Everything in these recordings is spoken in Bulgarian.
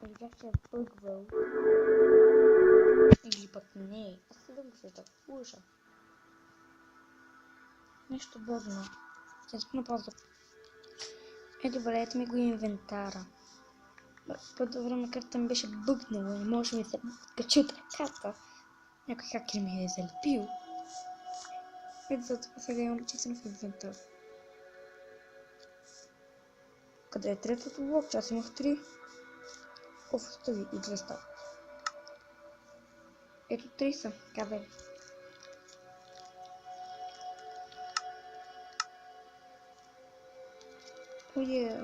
Видях, че е бъгвал. Или пък не. Аз се да се лъжа. Нещо бъгна. Ще спомня просто. Добре, ето ми го инвентара. Първо време картата ми беше бъгнала и може ми се качи от ръката. Някой хакер ми е залепил. Ето за това сега имам числено в инвентар. Къде е третото блок? Аз имах 3. Остави и 200. Ето 3 са. Къде? Ое.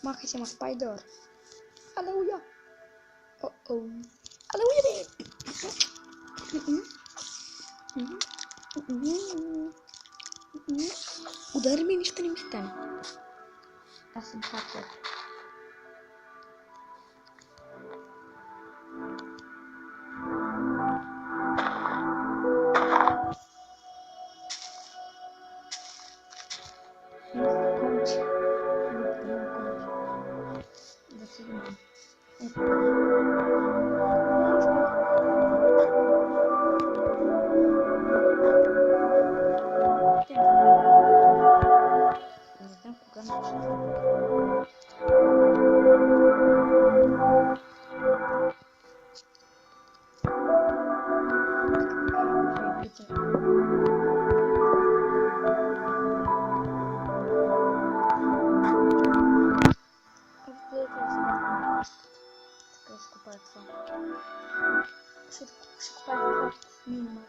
Махай се, ма спайдър. Алелуя. О-о. Алелуя, бе. Удари ми, нищо не ми стане. Аз съм хакер. Да се видим. Не знам кога начинам. Ще купая това. Ще купая това минимум.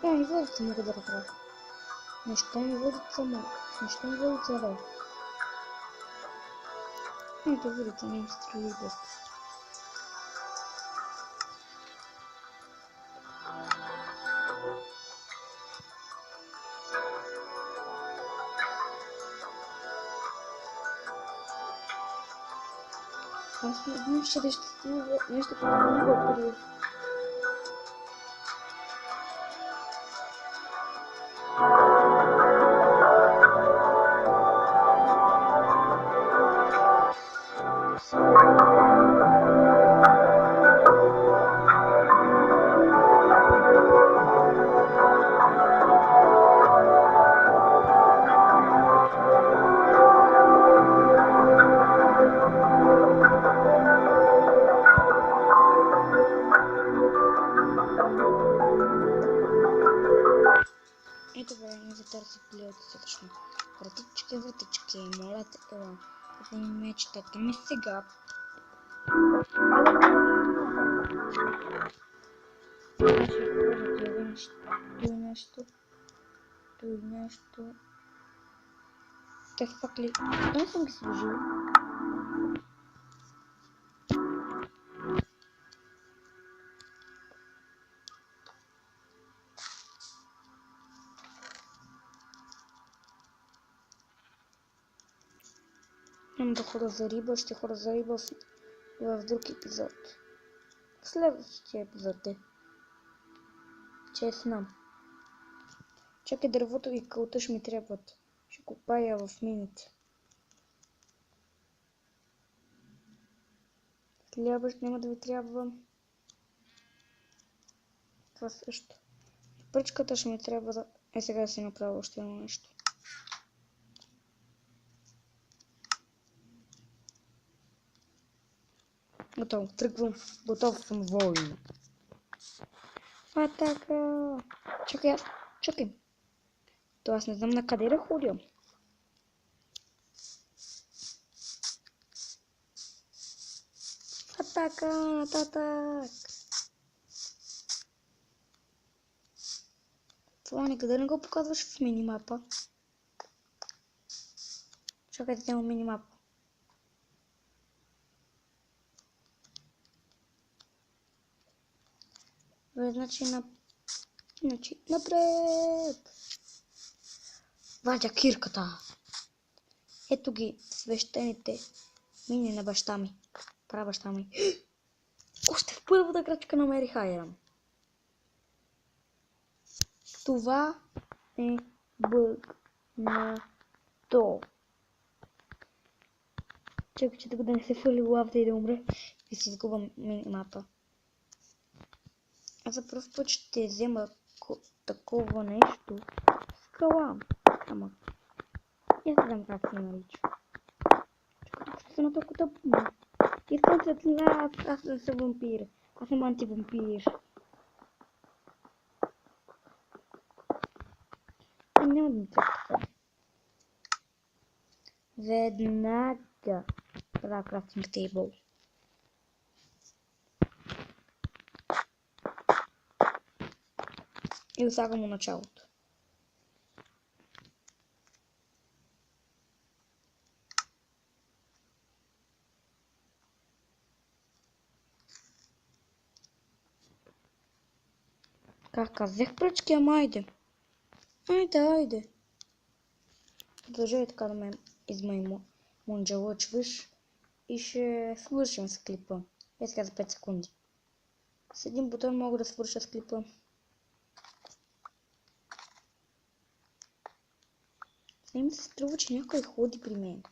Не водят се много да направя. Неща ми водят само. Неща ми водят за рай. Ето видите, не им строи доста. Аз не знам, че ще става нещо по-друго преди. Ето бе, инвентар си гледа достатъчно. Вратички, моля те, ела. Да ми мечтата ми сега. Той нещо. Те пак ли? Не съм ги сложил. Имам да хода за риба, ще хода за риба в друг епизод. В следващия епизод е. Честно. Чакай, дървото и кълта ще ми трябват. Ще копая в мините. Хляба ще няма да ви трябва. Това също. Пръчката ще ми трябва да... сега да си направя още едно нещо. Готов, тръгвам. Готов съм война. Атака! Чакай, чакай. То аз не знам на къде да ходя. Атака! Атак! Това никъде не го показваш в минимапа. Чакай да взема минимапа. Значи напред! Вадя кирката! Ето ги свещените мини на баща ми. Прабаща ми. Още в първата крачка намерих айрон. Това е бъгнато. Чакай, че тук да не се фърли лавата и да умре. И си изгубвам минимапа. Аз за пръв път ще взема такова нещо. Скала. Ама. Я не знам как се нарича. Чакай, се на толкова тъпно. Искам светлина, аз не съм вампир. Аз съм антивампир. Няма да ми така. Веднага правя крафтинг тейбъл. И оставям му началото. Как казах пръчки, ама айде. Айде. Продължай така да ме измънджалъчваш и ще свършим с клипа. Е сега за 5 секунди. С един бутон мога да свърша с клипа. Не ми се струва, че някой ходи при мен.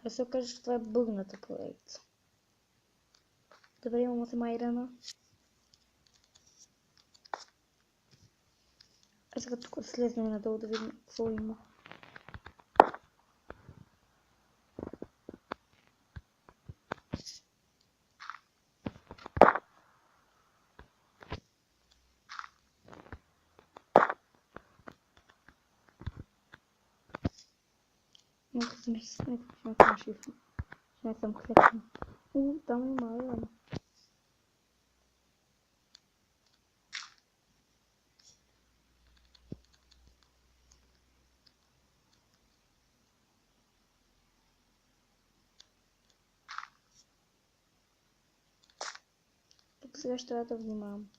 Да се окаже, че това е бъгната поредица. Добре, имам 8 айрана. А сега тук да слезнем надолу да видим какво има. Нека да ми се смете, че не съм шифна. Че не съм клекна. Там има айрана. Тук сега ще трябва да внимавам.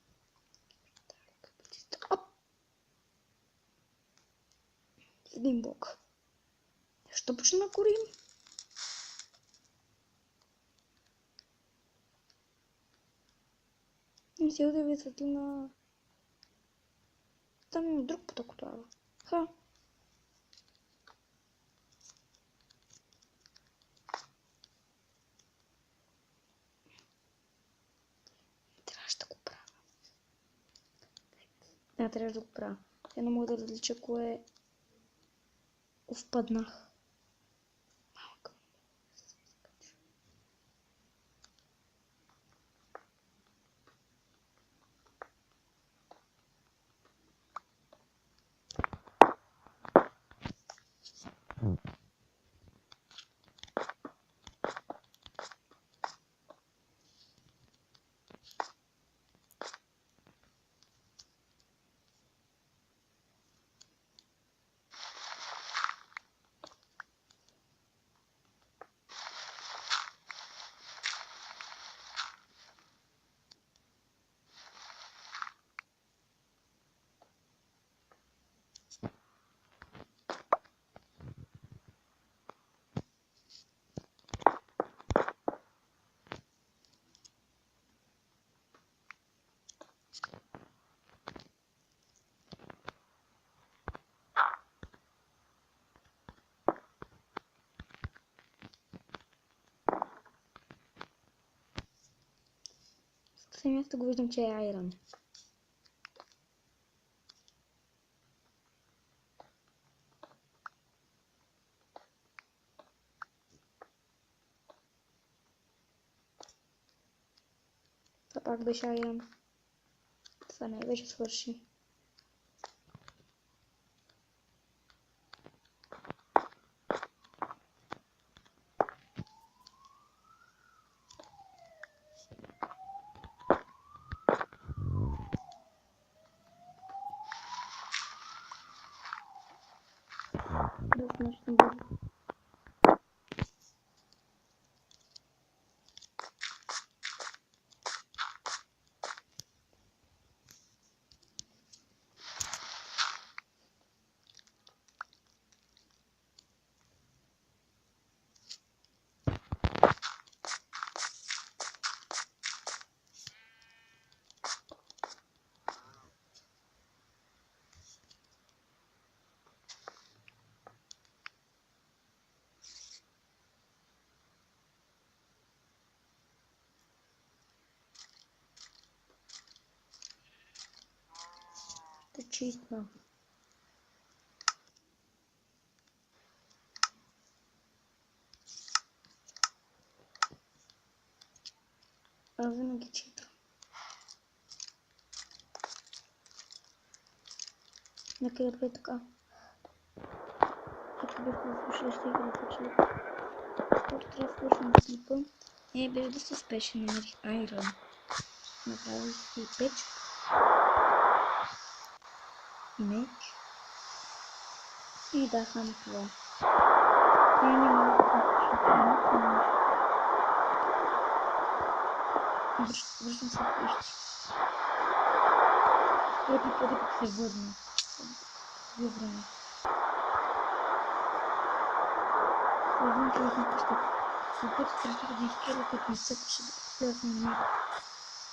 Един блок. Що почна да горим? Не си да ви светлина. Там има друг поток от лава. Ха. Трябваше да го правя. Не, трябваше да го правя. Я не мога да различа кое впаднах. Съвсем ясно го виждам, че е айрон. Това пак беше айрон. Това не вече свърши. Да, нещо бъде. Чисто. Аз винаги читам. Нека да бъде така. Ако бях слушал, ще игра почва. Когато трябва да свършим клипа. Беше доста спешен, намерих айрон. Направих си печка. И меч. И да, само това. И не мога да почвам. Връщам се вкъщи. Преди пък се върна. Време. Вървам към къща. След срещах да изкера, като не съкаше да вляза на него.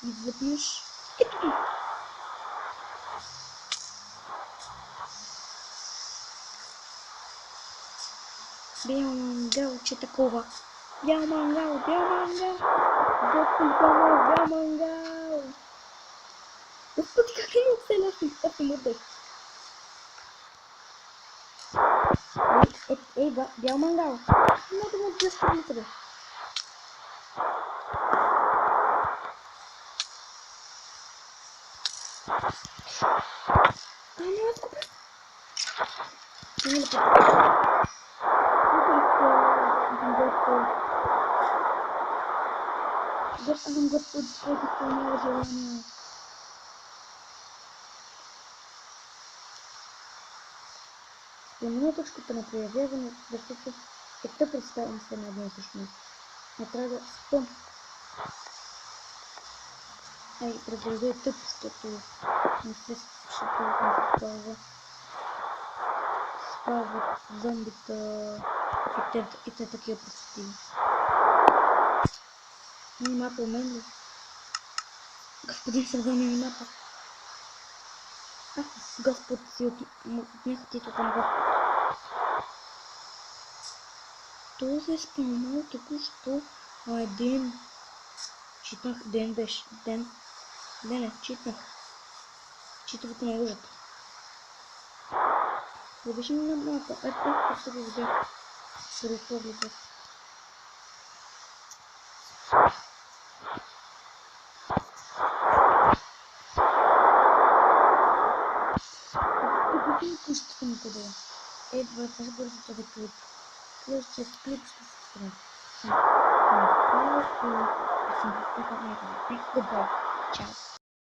Изведнъж. Ето ги! Бял мангал, че такова. Бял мангал, бял мангал. Господи, бял мангал. Господи, как не оцеляш? Аз се мърдах. Ей, бял мангал. Не да ме блъскам на тебе. Не, аз купя. Не ли път? Господин Господ, който изпълнява желания. Спомена точката на проявяване, защото какта представям се на една същност. Не трябва да спъм. Разгледа е тъп, защото не се спават зомбита и те такива процедури. Минимапа у мен ли? Господин Сърдани минимапа. Господ си отнеха титлата на Господ. Той се е спомнал току-що ден. Читнах, ден беше. Ден. Не, читнах. Читавата на лъжата. Побежи ми на малко. Ето се го видях. През погледа. Къщата ми къде е. Едва тази бързата да клип. Следващия клип ще се спрем. Съм направил и съм поставил някъде. Добре. Чао.